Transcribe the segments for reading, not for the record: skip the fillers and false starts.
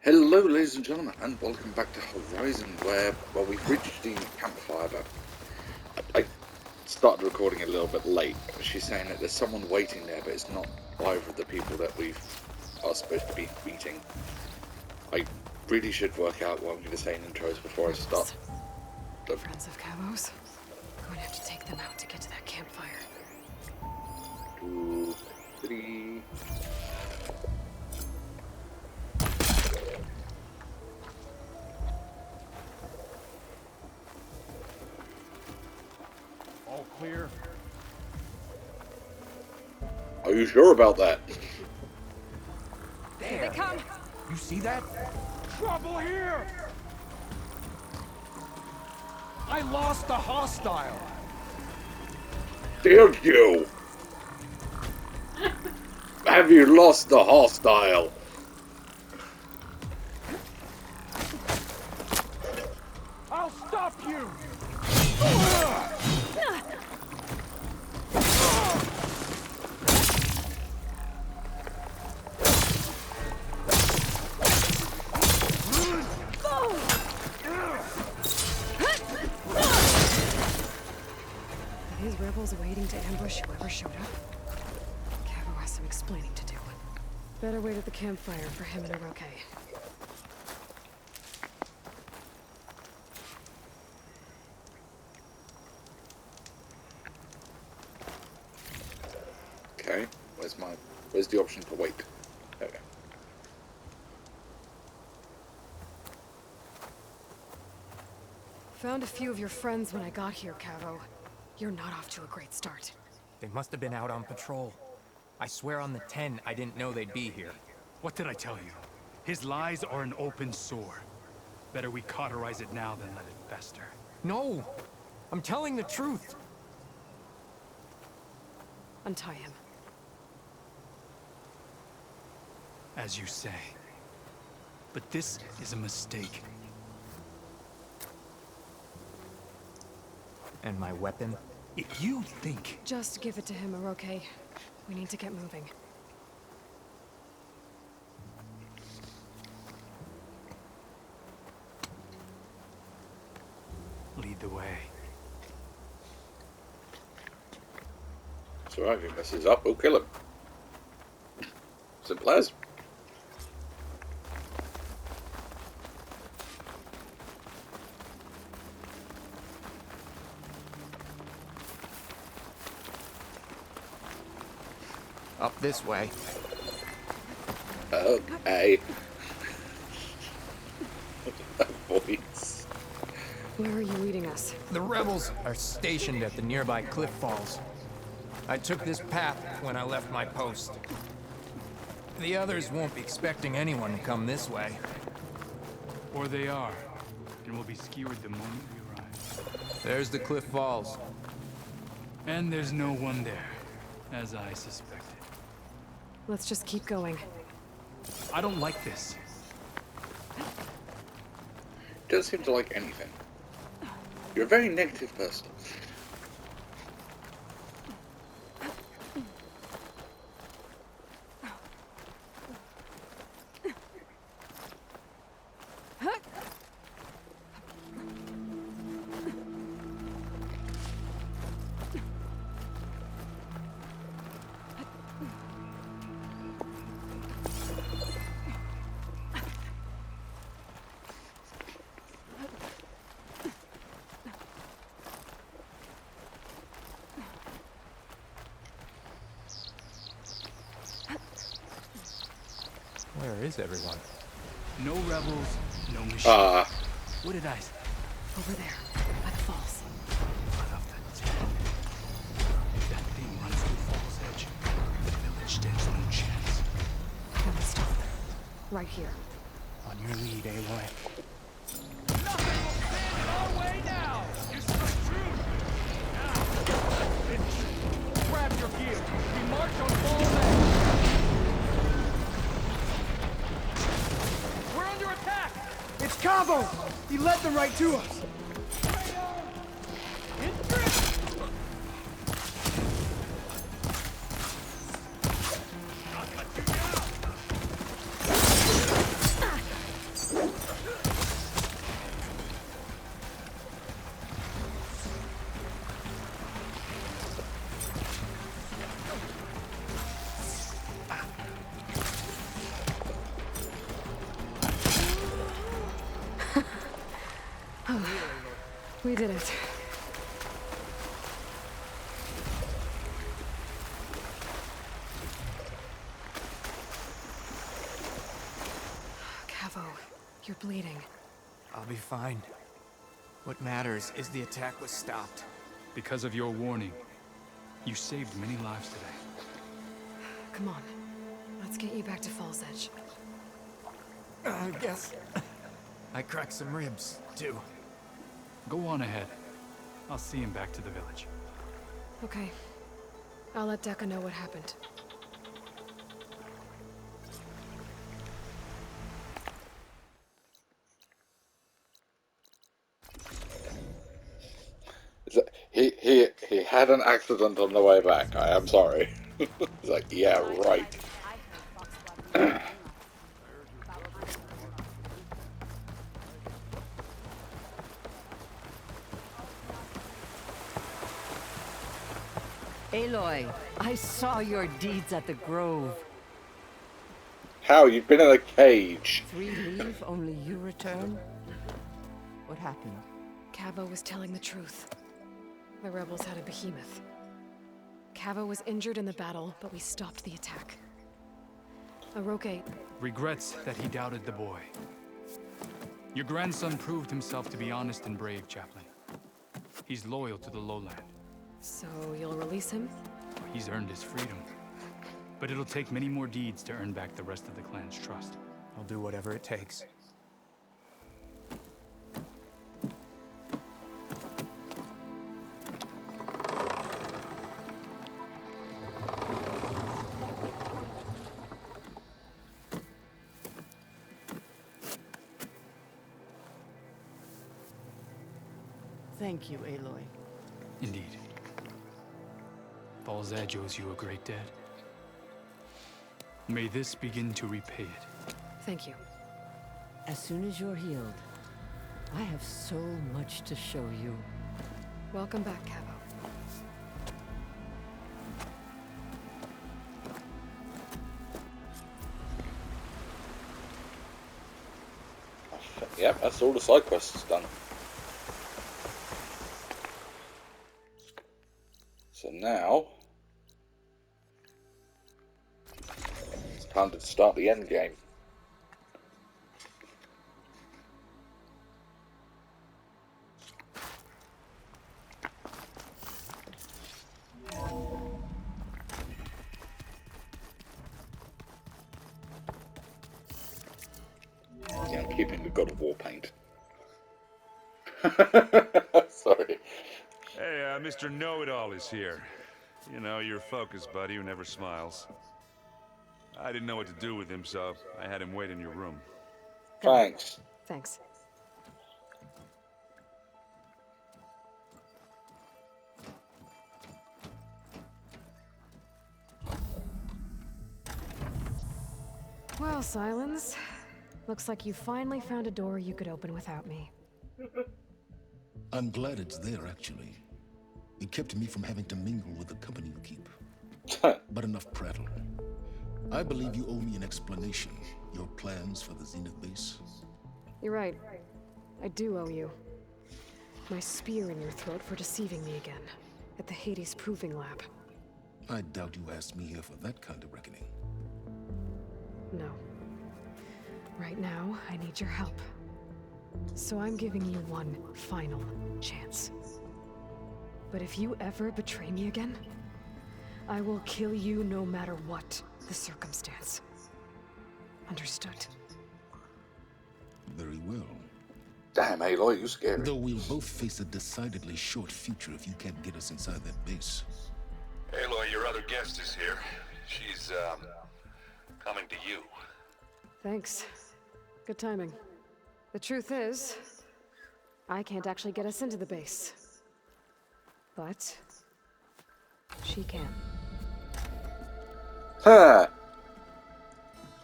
Hello ladies and gentlemen, and welcome back to Horizon, where, well, we've reached the campfire, but I started recording a little bit late. She's saying that there's someone waiting there, but it's not either of the people that we are supposed to be meeting. I really should work out what I'm going to say in intros before I start. Friends of Cavo's. Going to have to take them out to get to that campfire. 2, 3... All clear. Are you sure about that? Here they come! You see that? Trouble here! I lost the hostile! Did you? Have you lost the hostile? I'll stop you! Are these rebels waiting to ambush whoever showed up? Cavo has some explaining to do. Better wait at the campfire for him and Aroke. Okay, where's the option to wait? Okay. Found a few of your friends when I got here, Cavo. You're not off to a great start. They must have been out on patrol. I swear on the 10, I didn't know they'd be here. What did I tell you? His lies are an open sore. Better we cauterize it now than let it fester. No! I'm telling the truth! Untie him. As you say. But this is a mistake. And my weapon? If you think... Just give it to him, Aroke. We need to get moving. Lead the way. It's alright, if he messes up, we'll kill him. Simple as. Up this way. Okay. Voice. Where are you leading us? The rebels are stationed at the nearby cliff falls. I took this path when I left my post. The others won't be expecting anyone to come this way. Or they are. And will be skewered the moment we arrive. There's the cliff falls. And there's no one there, as I suspected. Let's just keep going. I don't like this. Don't seem to like anything. You're a very negative person. Where is everyone? No rebels, no machine. What did I say? Over there, by the falls. I love that too. If that thing runs through Fall's Edge, the village stands no chance. Then we stop. Right here. On your lead, Aloy. Nothing will stand in our way now! You struck true! Now, finish. Grab your gear. We march on Fall's Edge. We're under attack! It's Cavo! He led them right to us! In drift! We did it. Cavo, you're bleeding. I'll be fine. What matters is the attack was stopped. Because of your warning, you saved many lives today. Come on. Let's get you back to Falls Edge. I guess I cracked some ribs, too. Go on ahead. I'll see him back to the village. Okay. I'll let Decca know what happened. He had an accident on the way back. I am sorry. It's like, yeah, right. Aloy, I saw your deeds at the Grove. How? You've been in a cage. 3 leave, only you return? What happened? Cavo was telling the truth. The rebels had a behemoth. Cavo was injured in the battle, but we stopped the attack. Aroke... Regrets that he doubted the boy. Your grandson proved himself to be honest and brave, Chaplain. He's loyal to the lowland. So you'll release him? He's earned his freedom. But it'll take many more deeds to earn back the rest of the clan's trust. I'll do whatever it takes. Thank you, Aloy. Indeed. Falls Edge owes you a great debt. May this begin to repay it. Thank you. As soon as you're healed, I have so much to show you. Welcome back, Cavo. Yep, that's all the side quests done. So now it's time to start the end game. Yeah, I'm keeping the God of War paint. Sorry. Hey, Mr. Know-It-All is here. You know, your focus buddy who never smiles. I didn't know what to do with him, so I had him wait in your room. Thanks. Thanks. Well, Silence. Looks like you finally found a door you could open without me. I'm glad it's there, actually. It kept me from having to mingle with the company you keep. But enough prattle. I believe you owe me an explanation. Your plans for the Zenith base? You're right. I do owe you. My spear in your throat for deceiving me again. At the Hades Proving Lab. I doubt you asked me here for that kind of reckoning. No. Right now, I need your help. So I'm giving you one final chance. But if you ever betray me again, I will kill you no matter what the circumstance. Understood? Very well. Damn, Aloy, you scary. Though we'll both face a decidedly short future if you can't get us inside that base. Aloy, your other guest is here. She's, coming to you. Thanks. Good timing. The truth is, I can't actually get us into the base. But she can. Huh.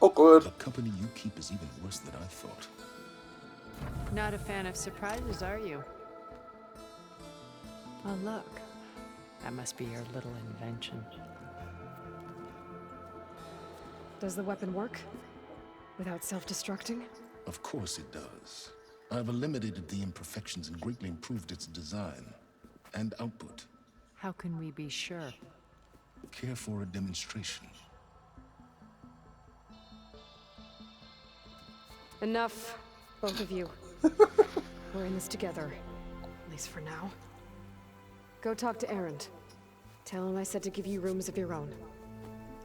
Awkward. The company you keep is even worse than I thought. Not a fan of surprises, are you? Oh, look. That must be your little invention. Does the weapon work? Without self-destructing? Of course it does. I've eliminated the imperfections and greatly improved its design and output. How can we be sure? Care for a demonstration? Enough, both of you. We're in this together, at least for now. Go talk to Erend. Tell him I said to give you rooms of your own.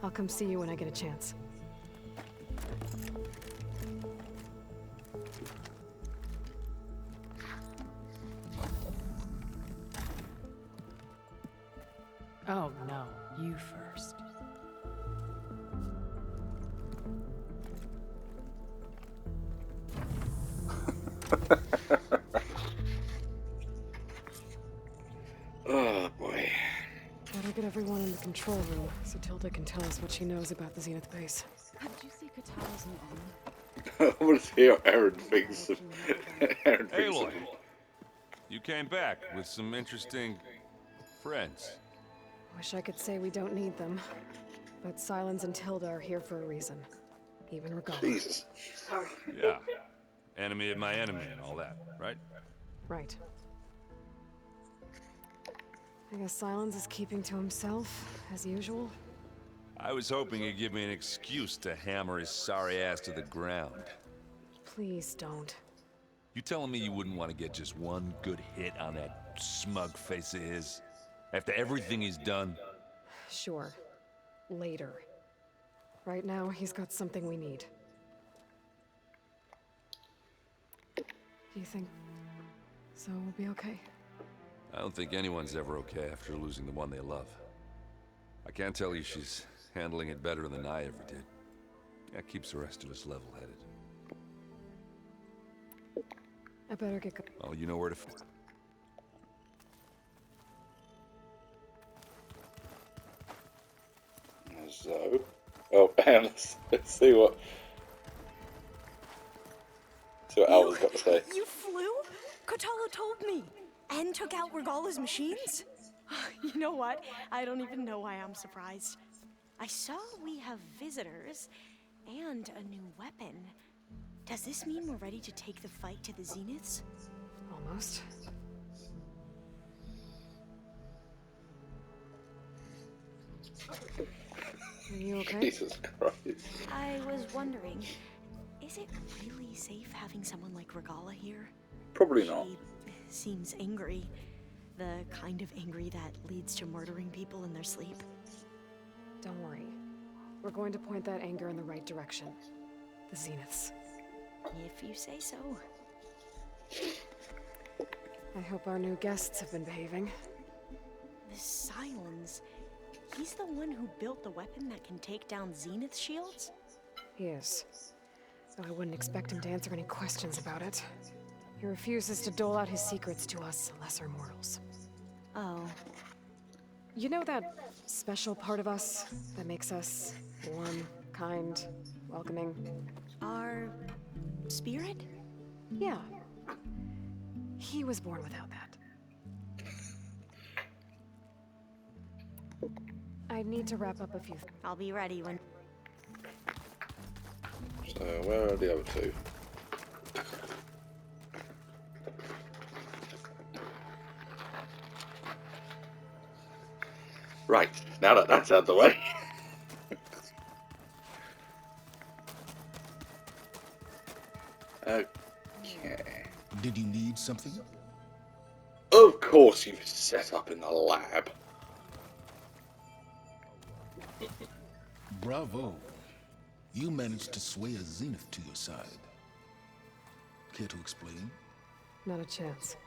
I'll come see you when I get a chance. Oh no, you first. Oh boy. Better get everyone in the control room so Tilda can tell us what she knows about the Zenith base. Did you see Katala's new owner? I want to see how Aaron thinks of Aaron thinks Aloy, of him. you came back with some interesting friends. Wish I could say we don't need them, but Silence and Tilda are here for a reason. Even regardless. Jesus. Yeah. Enemy of my enemy and all that, right? Right. I guess Silence is keeping to himself, as usual. I was hoping he'd give me an excuse to hammer his sorry ass to the ground. Please don't. You telling me you wouldn't want to get just one good hit on that smug face of his? After everything he's done? Sure. Later. Right now, he's got something we need. Do you think so we'll be okay? I don't think anyone's ever okay after losing the one they love. I can't tell you she's handling it better than I ever did. That keeps the rest of us level-headed. I better get go- Oh, you know where to... So, oh, and let's see what Al's got to say. You flew? Kotalo told me. And took out Regala's machines? You know what? I don't even know why I'm surprised. I saw we have visitors and a new weapon. Does this mean we're ready to take the fight to the Zeniths? Almost. Are you okay? Jesus Christ. I was wondering, is it really safe having someone like Regala here? Probably not. She seems angry. The kind of angry that leads to murdering people in their sleep. Don't worry. We're going to point that anger in the right direction. The Zeniths. If you say so. I hope our new guests have been behaving. This Silence, he's the one who built the weapon that can take down Zenith shields? He is. Though I wouldn't expect him to answer any questions about it. He refuses to dole out his secrets to us lesser mortals. Oh. You know that special part of us that makes us warm, kind, welcoming? Our spirit? Yeah. He was born without that. I need to wrap up a few things. I'll be ready when... So, where are the other two? Right, now that that's out of the way. Okay. Did you need something? Of course you've set up in the lab. Bravo. You managed to sway a Zenith to your side. Care to explain? Not a chance.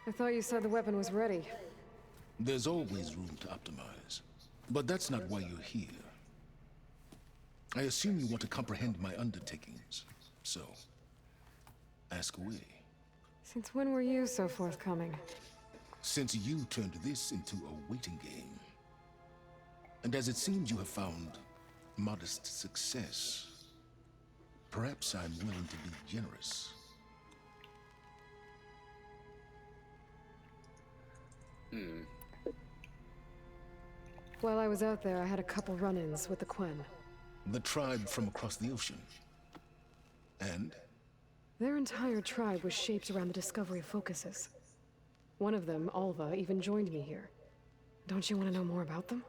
I thought you said the weapon was ready. There's always room to optimize. But that's not why you're here. I assume you want to comprehend my undertakings. So, ask away. Since when were you so forthcoming? Since you turned this into a waiting game. And as it seems you have found modest success, perhaps I'm willing to be generous. While I was out there, I had a couple run-ins with the Quen. The tribe from across the ocean. And? Their entire tribe was shaped around the discovery of focuses. One of them, Alva, even joined me here. Don't you want to know more about them?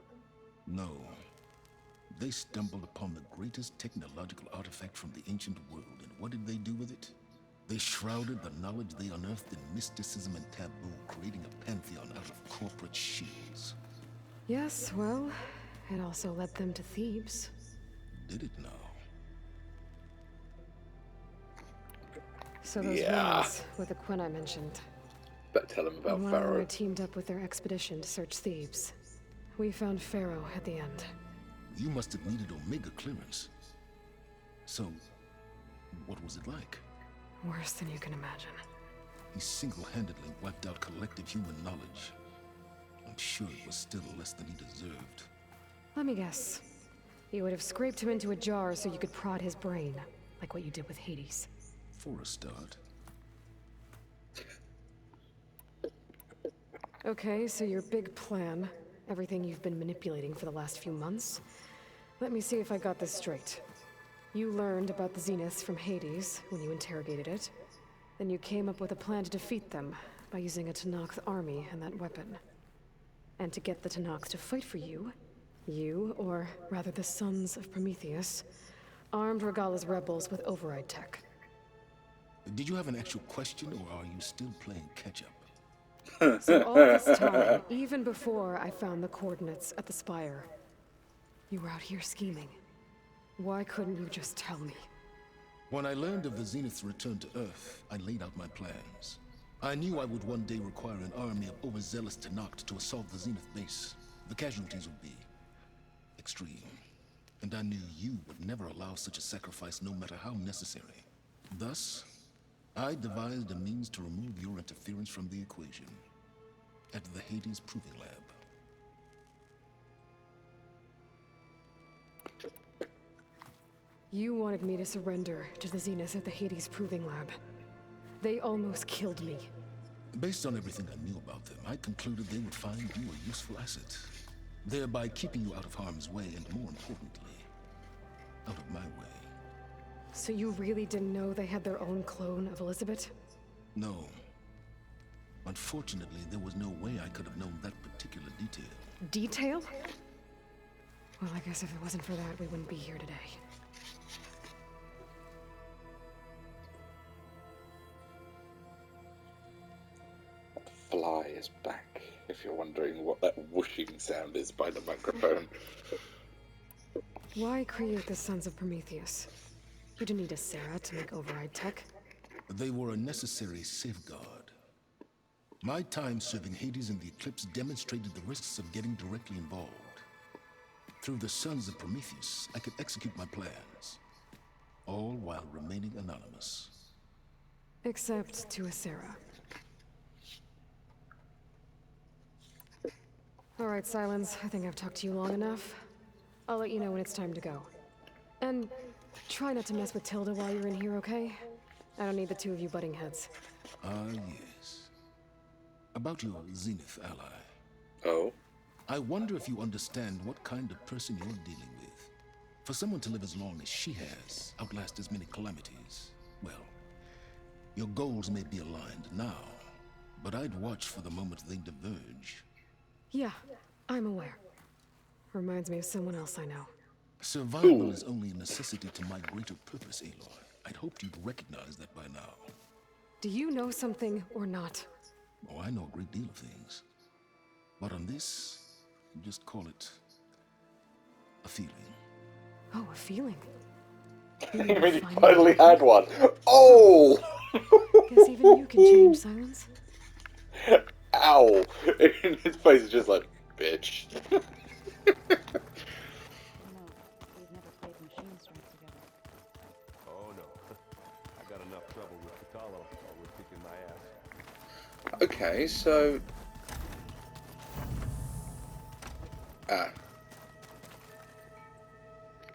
No. They stumbled upon the greatest technological artifact from the ancient world, and what did they do with it? They shrouded the knowledge they unearthed in mysticism and taboo, creating a pantheon out of corporate shields. Yes, well, it also led them to Thebes. Did it now? So those Yeah. ruins with the Quinn I mentioned. Better tell him about When Will and Pharaoh. I teamed up with their expedition to search Thebes. We found Pharaoh at the end. You must have needed Omega clearance. So, what was it like? Worse than you can imagine. He single-handedly wiped out collective human knowledge. I'm sure it was still less than he deserved. Let me guess. You would have scraped him into a jar so you could prod his brain, like what you did with Hades. For a start. Okay, so your big plan, everything you've been manipulating for the last few months. Let me see if I got this straight. You learned about the Zeniths from Hades when you interrogated it. Then you came up with a plan to defeat them by using a Tenakth army and that weapon. And to get the Tenakth to fight for you, or rather the Sons of Prometheus, armed Regalla's rebels with override tech. Did you have an actual question, or are you still playing catch-up? So all this time, even before I found the coordinates at the Spire, you were out here scheming. Why couldn't you just tell me? When I learned of the Zenith's return to Earth, I laid out my plans. I knew I would one day require an army of overzealous Tenakth to assault the Zenith base. The casualties would be extreme. And I knew you would never allow such a sacrifice, no matter how necessary. Thus, I devised a means to remove your interference from the equation. At the Hades Proving Lab. You wanted me to surrender to the Zeniths at the Hades Proving Lab. They almost killed me. Based on everything I knew about them, I concluded they would find you a useful asset, thereby keeping you out of harm's way and, more importantly, out of my way. So you really didn't know they had their own clone of Elizabeth? No. Unfortunately, there was no way I could have known that particular detail. Detail? Well, I guess if it wasn't for that, we wouldn't be here today. Fly is back, if you're wondering what that whooshing sound is by the microphone. Why create the Sons of Prometheus? You didn't need a Sarah to make override tech. They were a necessary safeguard. My time serving Hades in the Eclipse demonstrated the risks of getting directly involved. Through the Sons of Prometheus, I could execute my plans, all while remaining anonymous. Except to a Sarah. All right, Silence. I think I've talked to you long enough. I'll let you know when it's time to go. And try not to mess with Tilda while you're in here, okay? I don't need the two of you butting heads. Ah, yes. About your Zenith ally. Oh? I wonder if you understand what kind of person you're dealing with. For someone to live as long as she has, outlast as many calamities, well, your goals may be aligned now, but I'd watch for the moment they diverge. Yeah, I'm aware. Reminds me of someone else I know. Survival is only a necessity to my greater purpose, Aloy. I'd hoped you'd recognize that by now. Do you know something or not? Oh, I know a great deal of things. But on this, just call it a feeling. Oh, a feeling. I mean, he finally had one. Oh! Guess even you can change, Silence. Ow! His face is just like, bitch. No, we've never played Machine Strike together. Oh no. I got enough trouble with Katalo while we're kicking my ass. Okay, so...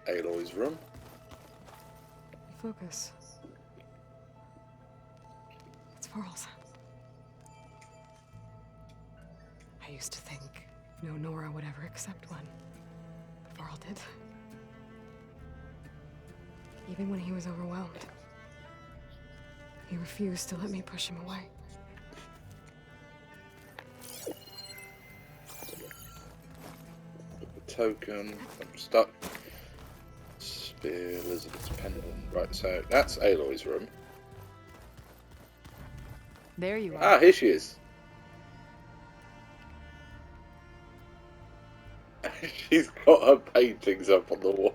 Aloy's room. Focus. It's Varl's. I used to think no Nora would ever accept one. But Varl did. Even when he was overwhelmed. He refused to let me push him away. Token. I'm stuck. Spear, Elizabeth's pendant. Right, so that's Aloy's room. There you are. Ah, here she is. She's got her paintings up on the wall.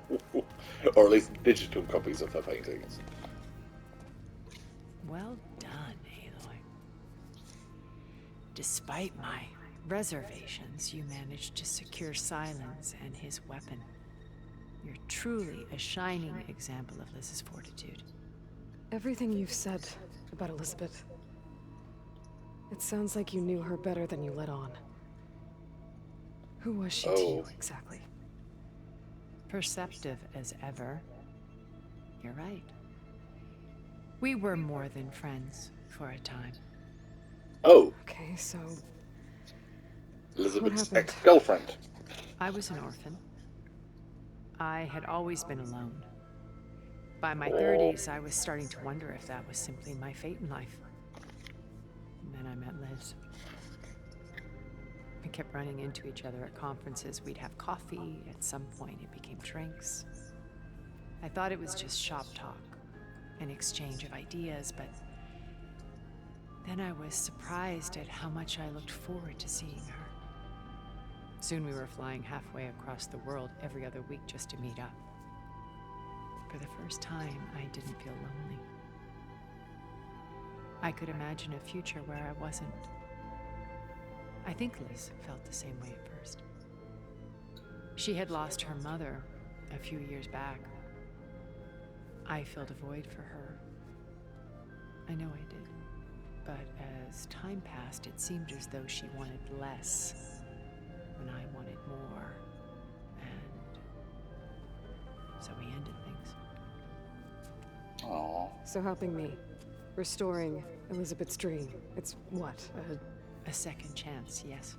Or at least digital copies of her paintings. Well done, Aloy. Despite my reservations, you managed to secure Silence and his weapon. You're truly a shining example of Liz's fortitude. Everything you've said about Elizabeth, it sounds like you knew her better than you let on. Who was she to you, exactly? Perceptive as ever. You're right. We were more than friends for a time. Oh. Okay, so... Elizabeth's ex-girlfriend. I was an orphan. I had always been alone. By my 30s, I was starting to wonder if that was simply my fate in life. And then I met Liz. We kept running into each other at conferences. We'd have coffee. At some point, it became drinks. I thought it was just shop talk, an exchange of ideas, but then I was surprised at how much I looked forward to seeing her. Soon we were flying halfway across the world every other week just to meet up. For the first time, I didn't feel lonely. I could imagine a future where I wasn't. I think Liz felt the same way at first. She had lost her mother a few years back. I filled a void for her. I know I did. But as time passed, it seemed as though she wanted less when I wanted more. And so we ended things. Aww. So helping me, restoring Elizabeth's dream, it's what, a second chance, yes.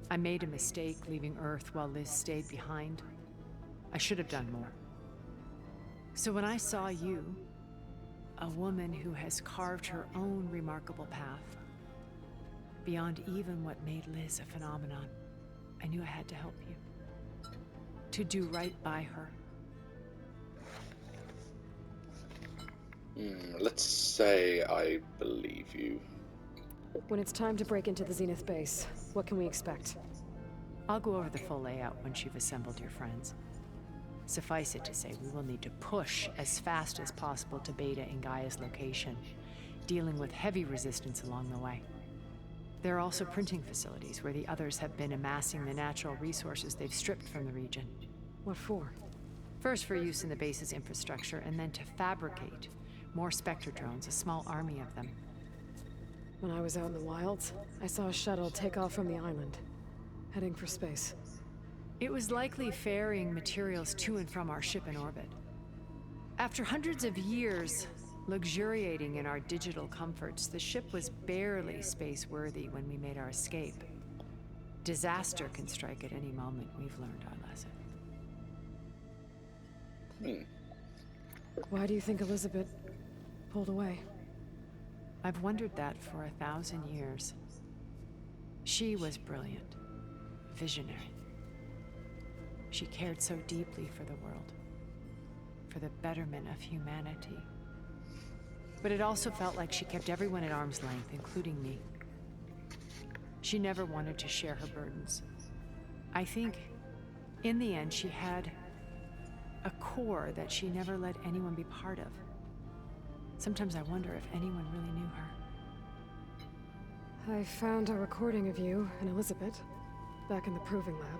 I made a mistake leaving Earth while Liz stayed behind. I should have done more. So when I saw you, a woman who has carved her own remarkable path, beyond even what made Liz a phenomenon, I knew I had to help you. To do right by her. Let's say I believe you. when it's time to break into the Zenith base, what can we expect? I'll go over the full layout once you've assembled your friends. Suffice it to say, we will need to push as fast as possible to Beta and Gaia's location, dealing with heavy resistance along the way. There are also printing facilities where the others have been amassing the natural resources they've stripped from the region. What for? First for use in the base's infrastructure, and then to fabricate more Spectre drones, a small army of them. When I was out in the wilds, I saw a shuttle take off from the island, heading for space. It was likely ferrying materials to and from our ship in orbit. After hundreds of years luxuriating in our digital comforts, the ship was barely space-worthy when we made our escape. Disaster can strike at any moment. We've learned our lesson. Why do you think Elizabeth pulled away? I've wondered that for 1,000 years. She was brilliant, visionary. She cared so deeply for the world, for the betterment of humanity. But it also felt like she kept everyone at arm's length, including me. She never wanted to share her burdens. I think, in the end, she had a core that she never let anyone be part of. Sometimes I wonder if anyone really knew her. I found a recording of you and Elizabeth back in the proving lab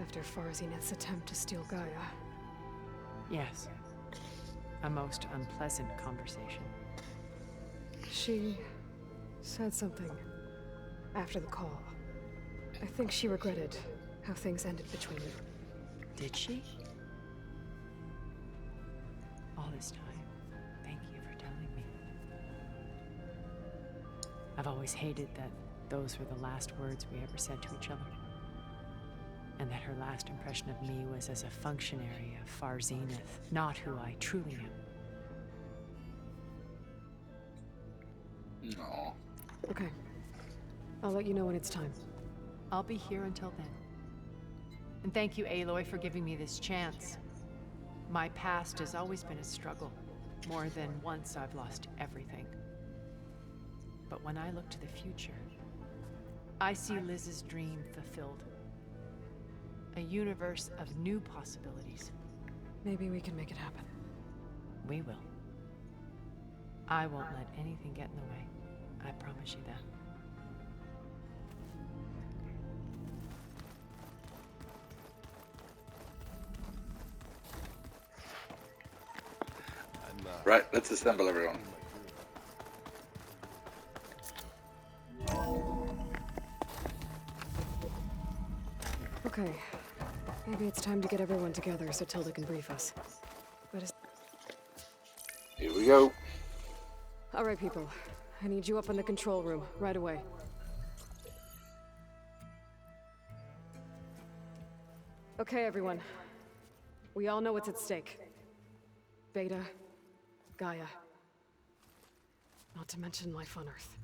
after Zenith's attempt to steal Gaia. Yes. A most unpleasant conversation. She said something after the call. I think she regretted how things ended between you. Did she? All this time, thank you for telling me. I've always hated that those were the last words we ever said to each other. And that her last impression of me was as a functionary of Zenith, not who I truly am. Aw. Okay. I'll let you know when it's time. I'll be here until then. And thank you, Aloy, for giving me this chance. My past has always been a struggle. More than once I've lost everything. But when I look to the future, I see Liz's dream fulfilled. A universe of new possibilities. Maybe we can make it happen. We will. I won't let anything get in the way. I promise you that. Right, let's assemble everyone. Okay. Maybe it's time to get everyone together so Tilda can brief us. But Here we go. all right, people. I need you up in the control room right away. Okay, everyone. We all know what's at stake. Beta, Gaia. Not to mention life on Earth.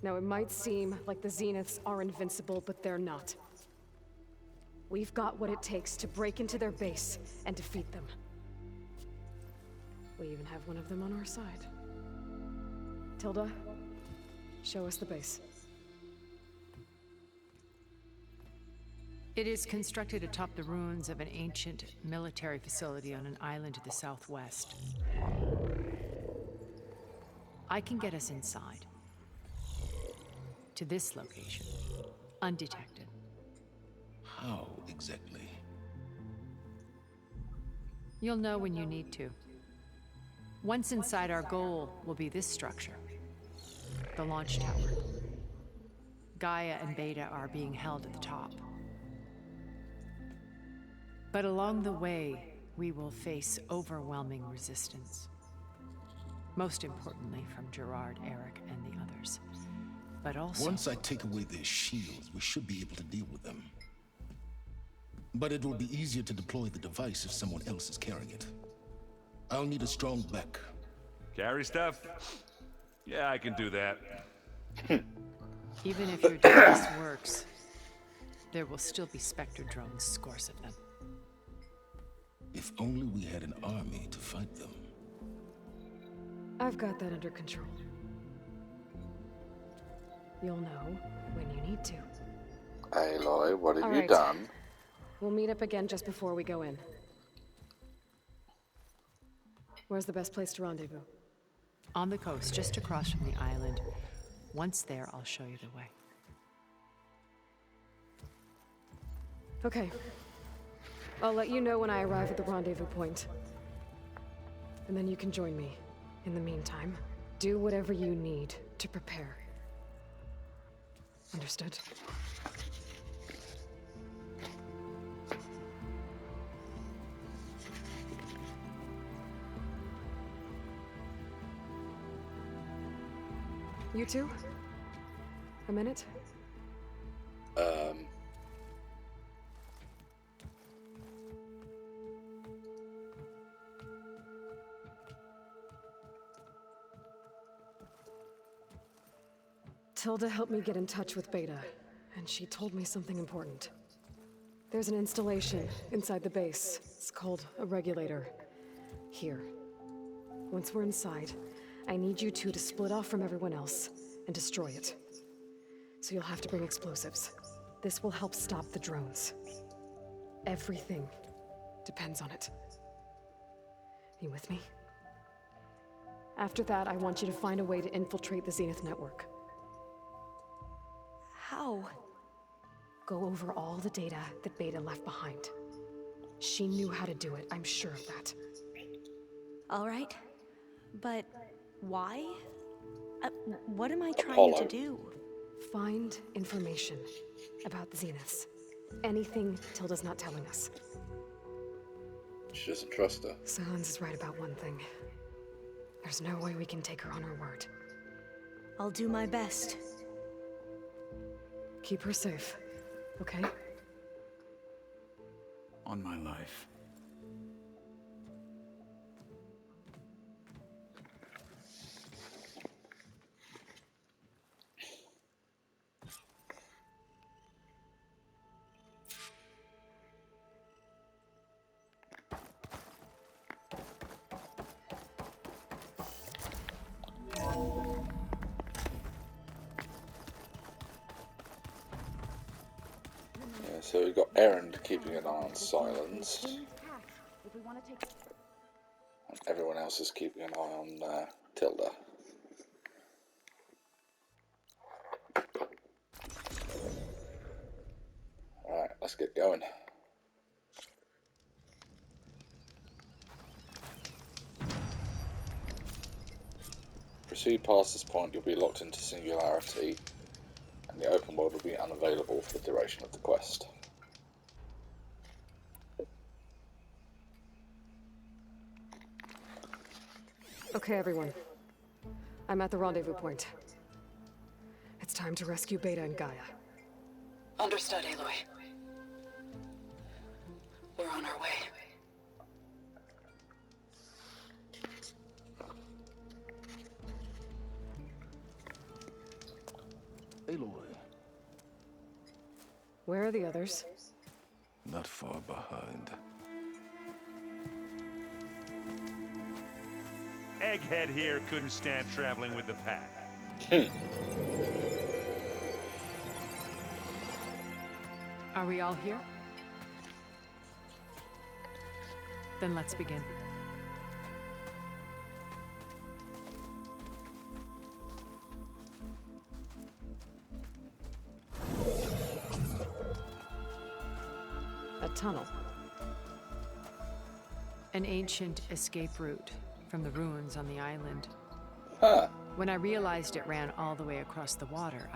Now, it might seem like the Zeniths are invincible, but they're not. We've got what it takes to break into their base and defeat them. We even have one of them on our side. Tilda, show us the base. It is constructed atop the ruins of an ancient military facility on an island to the southwest. I can get us inside. To this location, undetected. How exactly? You'll know when you need to. Once inside, our goal will be this structure. The launch tower. Gaia and Beta are being held at the top. But along the way, we will face overwhelming resistance. Most importantly from Gerard, Eric, and the others. But also... Once I take away their shields, we should be able to deal with them. But it will be easier to deploy the device if someone else is carrying it. I'll need a strong back. Carry stuff? Yeah, I can do that. Even if your device works, there will still be Spectre drones, scores of them. If only we had an army to fight them. I've got that under control. You'll know when you need to. Aloy, what have All you right. done? We'll meet up again just before we go in. Where's the best place to rendezvous? On the coast, just across from the island. Once there, I'll show you the way. Okay. I'll let you know when I arrive at the rendezvous point. And then you can join me. In the meantime, do whatever you need to prepare. Understood? You two? A minute? Tilda helped me get in touch with Beta, and she told me something important. There's an installation inside the base. It's called a regulator. Here. Once we're inside, I need you two to split off from everyone else and destroy it. So you'll have to bring explosives. This will help stop the drones. Everything depends on it. You with me? After that, I want you to find a way to infiltrate the Zenith network. How? Go over all the data that Beta left behind. She knew how to do it, I'm sure of that. All right. But why? What am I trying to do? Find information about the Zeniths. Anything Tilda's not telling us. She doesn't trust her. Sans is right about one thing. There's no way we can take her on her word. I'll do my best. Keep her safe, okay? On my life. So we've got Erend keeping an eye on Silence. And everyone else is keeping an eye on Tilda. Alright, let's get going. Proceed past this point, you'll be locked into Singularity, and the open world will be unavailable for the duration of the quest. Okay, everyone. I'm at the rendezvous point. It's time to rescue Beta and Gaia. Understood, Aloy. We're on our way. Aloy. Where are the others? Not far behind. Egghead here couldn't stand traveling with the pack. Are we all here? Then let's begin. A tunnel. An ancient escape route from the ruins on the island. Huh. When I realized it ran all the way across the water,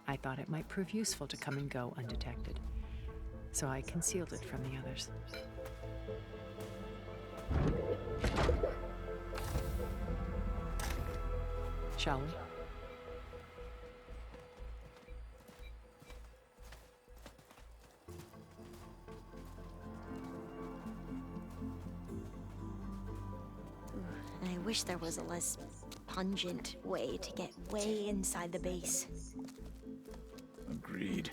I thought it might prove useful to come and go undetected. So I concealed it from the others. Shall we? I wish there was a less pungent way to get way inside the base. Agreed.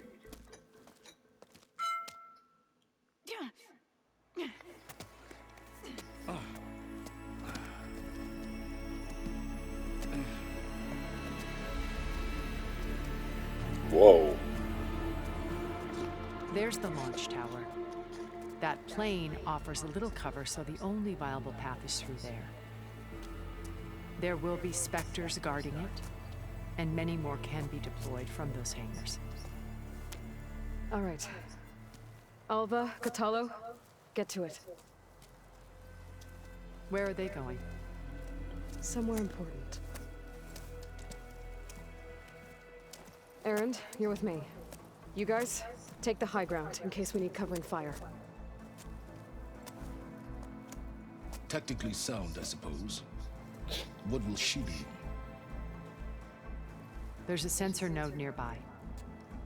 Whoa. There's the launch tower. That plane offers a little cover, so the only viable path is through there. There will be specters guarding it, and many more can be deployed from those hangars. All right. Alva, Catallo, get to it. Where are they going? Somewhere important. Erend, you're with me. You guys, take the high ground in case we need covering fire. Tactically sound, I suppose. What will she be? There's a sensor node nearby.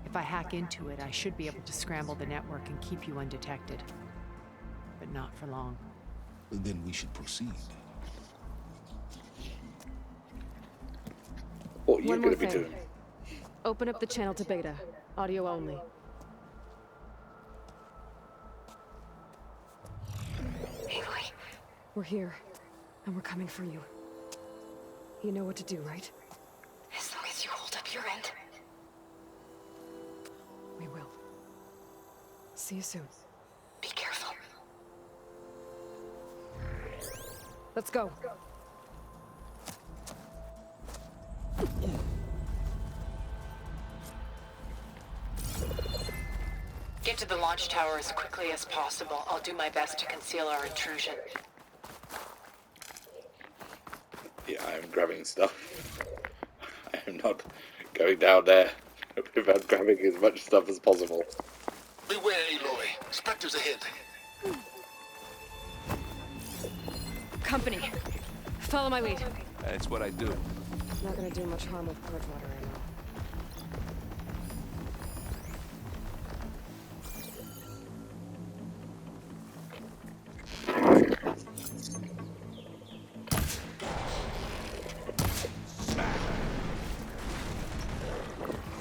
If I hack into it, I should be able to scramble the network and keep you undetected. But not for long. Then we should proceed. What are you One going more to be thing. doing? Open up the channel to Beta. Audio only. Aloy, We're here, and we're coming for you. You know what to do, right? as long as you hold up your end. We will. See you soon. Be careful. Let's go. Get to the launch tower as quickly as possible. I'll do my best to conceal our intrusion. Yeah, I am grabbing stuff. I am not going down there without grabbing as much stuff as possible. Beware, Aloy. Spectres ahead. Company. Follow my lead. That's what I do. Not gonna do much harm with Bridgewater right now.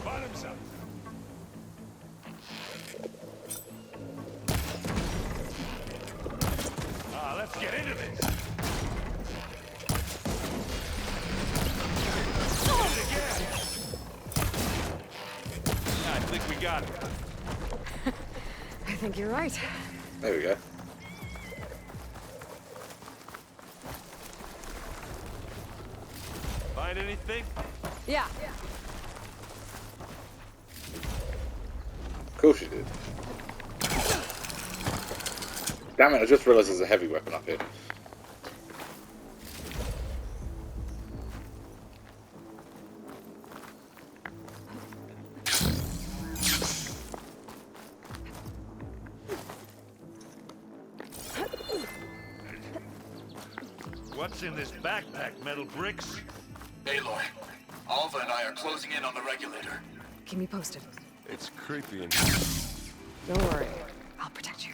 Bottoms up. Let's get into this. I think we got it. think you're right. There we go. Find anything? Yeah. Of course you did. Damn it, I just realised there's a heavy weapon up here. What's in this backpack, metal bricks? Aloy, Alva and I are closing in on the regulator. Keep me posted. It's creepy and... Don't worry. I'll protect you.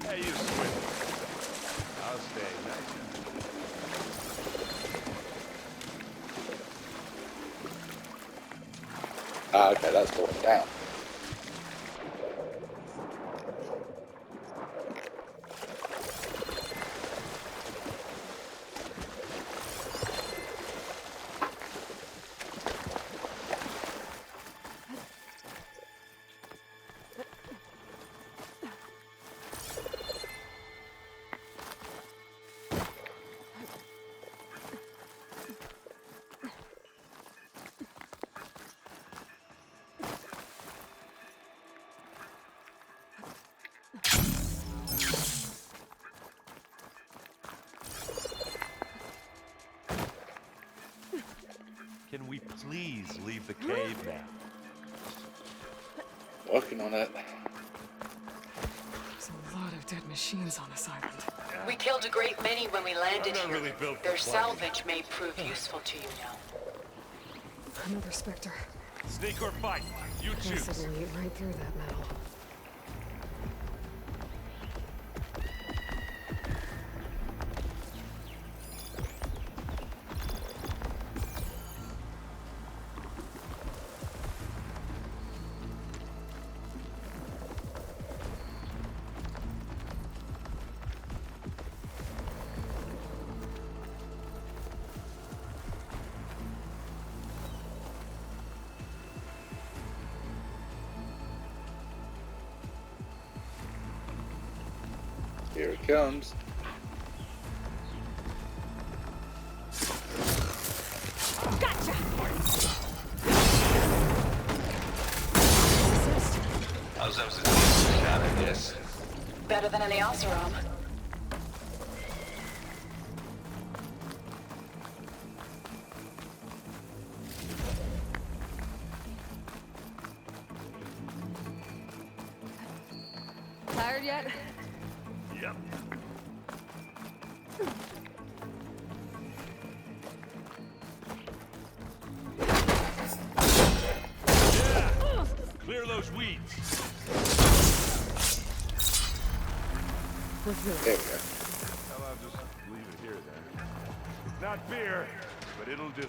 Hey, you swim. I'll stay nice. Ah, okay, that's falling down. Can we please leave the cave now? Working on it. There's a lot of dead machines on this island. We killed a great many when we landed I'm not here. really built for Their climbing. salvage may prove useful to you now. Another Spectre. Sneak or fight? You Guess choose. it'll eat right through that metal. Here it comes. Gotcha! How's that was a decent shot, I guess. Better than any Oseram. Tired yet? Yep. Yeah! Clear those weeds. Let's do it. There we go. Well, I'll just leave it here then. It's not beer, but it'll do.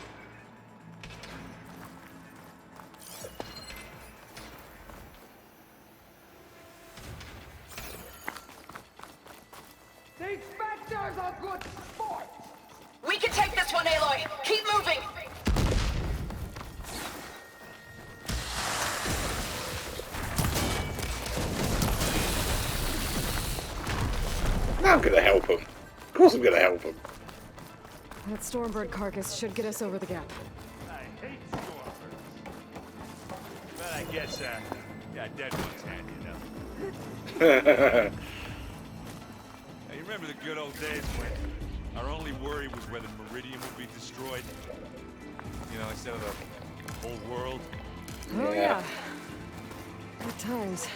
The Spectres are good sport! We can take this one, Aloy! Keep moving! Now I'm gonna help him. Of course I'm gonna help him. That Stormbird carcass should get us over the gap. I hate stormbirds. But I guess, yeah, dead one's handy enough. Hey, you remember the good old days when our only worry was whether Meridian would be destroyed? You know, instead of the whole world? Oh yeah. Good times.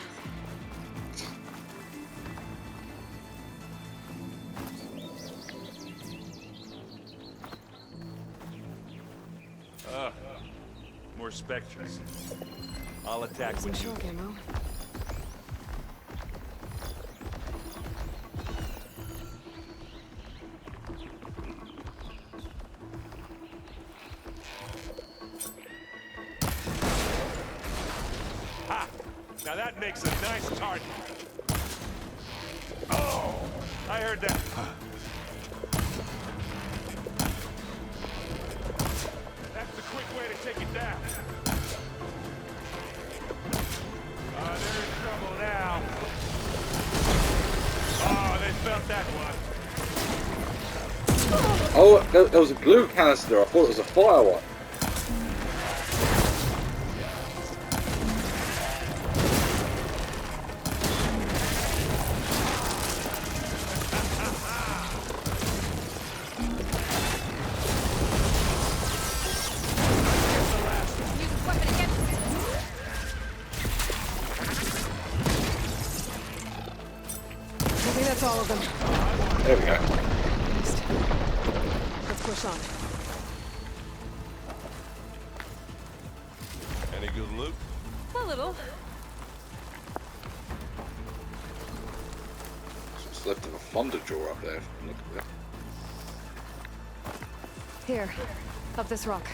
More specters. I'll attack Some with you. shock ammo. Ha! Now that makes a nice target. Oh! I heard that. That's the quick way to take it down. look, there was a glue canister. I thought it was a fire one. I think that's all of them. There we go. Let's push on. Any good loot? A little. What's left of a Fonda drawer up there. Look at that. Here, up this rock.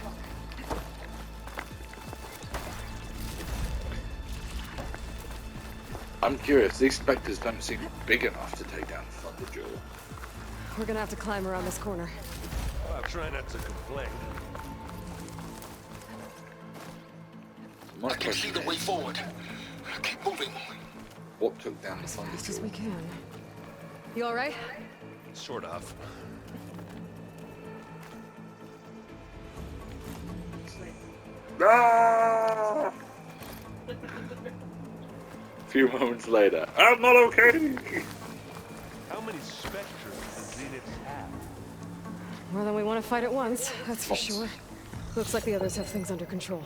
I'm curious, these specters don't seem big enough to take down Thunder Jaw. We're gonna have to climb around this corner. I'll try not to complain. My question the way is, forward. Keep moving. what took down the As Thunder fast as Jaw? we can. You all right? Sort of. Ah! A few moments later, I'm not okay. How many specters does Zeniths have? More than we want to fight at once, that's for sure. Looks like the others have things under control.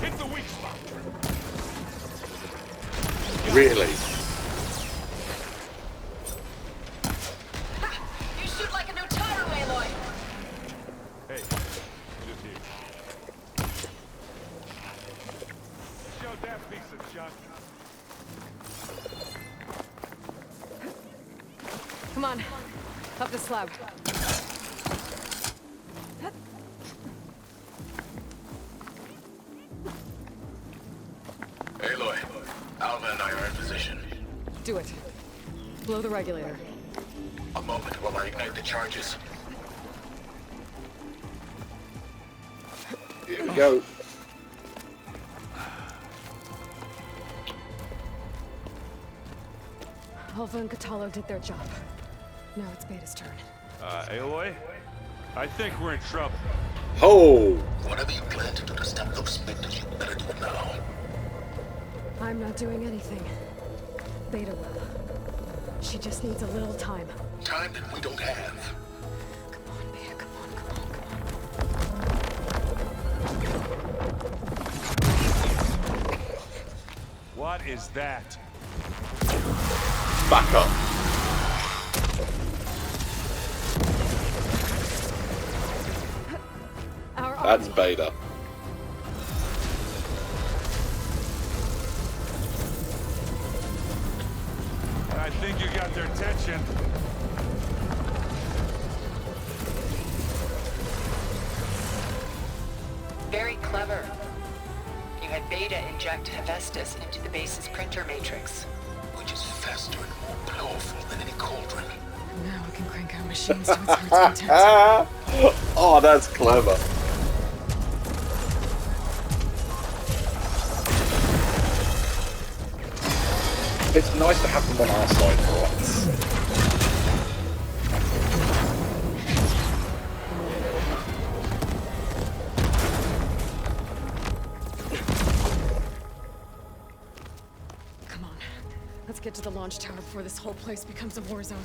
Hit the weak spot. Really? You shoot like a new Taru, Aloy! Hey, just here. Show that piece of junk. Come on, up the slab. Aloy, Alva and I are in position. Do it. Blow the regulator. A moment while I ignite the charges. Here we go. Alva and Kotallo did their job. Now it's Beta's turn. Aloy? I think we're in trouble. Oh! Whatever you plan to do to stop those specters, you better do it now. I'm not doing anything. Beta will. She just needs a little time. Time that we don't have. Come on, Beta, come on, come on, come on. What is that? Back up. That's Beta. I think you got their attention. Very clever. You had Beta inject Hephaestus into the base's printer matrix. Which is faster and more powerful than any cauldron. Now we can crank our machines to its heart's content. Oh, that's clever. It's nice to have them on our side for once. Come on. Let's get to the launch tower before this whole place becomes a war zone.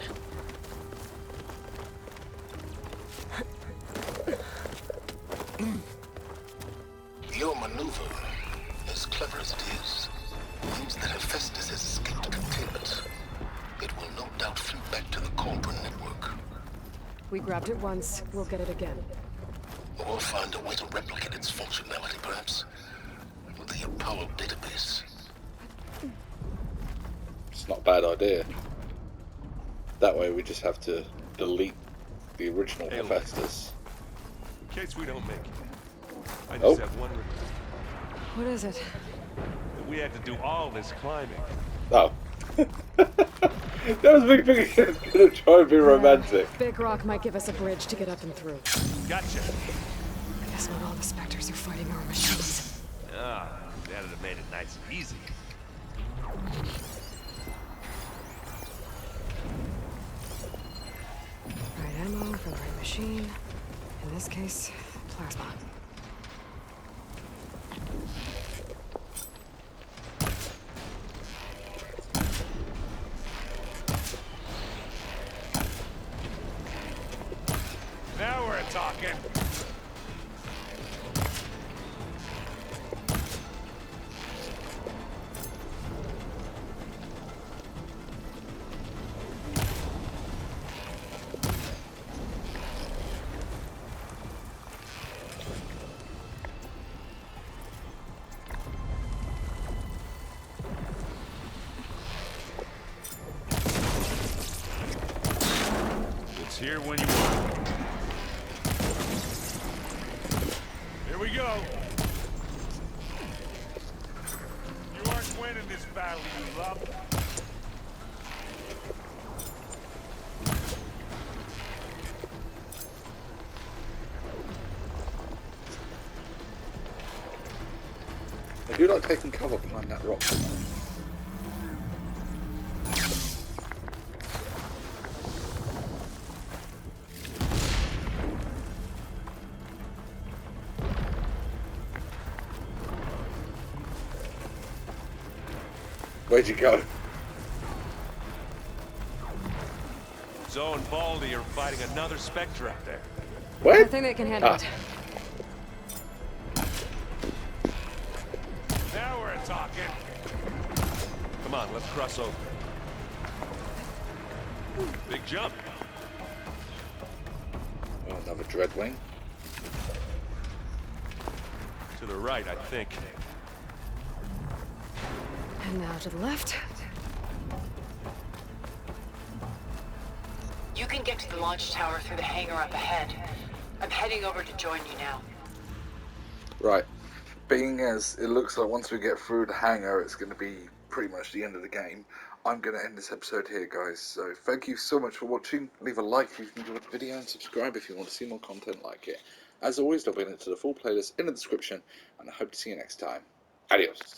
Your maneuver, as clever as it is, means that Hephaestus has escaped containment. It will no doubt flee back to the Cauldron network. We grabbed it once, we'll get it again. Or find a way to replicate its functionality, perhaps. With the Apollo database. It's not a bad idea. That way we just have to delete the original Hey, Hephaestus. In case we don't make it, I Oh. just have one request. What is it? That we had to do all this climbing. Oh. That was me thinking he was going to try and be romantic. Big Rock might give us a bridge to get up and through. Gotcha. I guess not all the specters are fighting our machines. Ah, that'd have made it nice and easy. Right ammo for the right machine. In this case, plasma. Now we're talking. It's here when you want it. Here we go. You aren't winning this battle, you love. I do like taking cover behind that rock. Where'd you go? Zoe and Baldy are fighting another Spectre out there. What? I think they can handle it. Now we're talking. Come on, let's cross over. Big jump. Oh, another Dreadwing. To the right, I think. And now to the left. You can get to the launch tower through the hangar up ahead. I'm heading over to join you now. Right. Being as it looks like once we get through the hangar, it's going to be pretty much the end of the game, I'm going to end this episode here, guys. So thank you so much for watching. Leave a like if you've enjoyed the video and subscribe if you want to see more content like it. As always, there'll be a link to the full playlist in the description, and I hope to see you next time. Adios.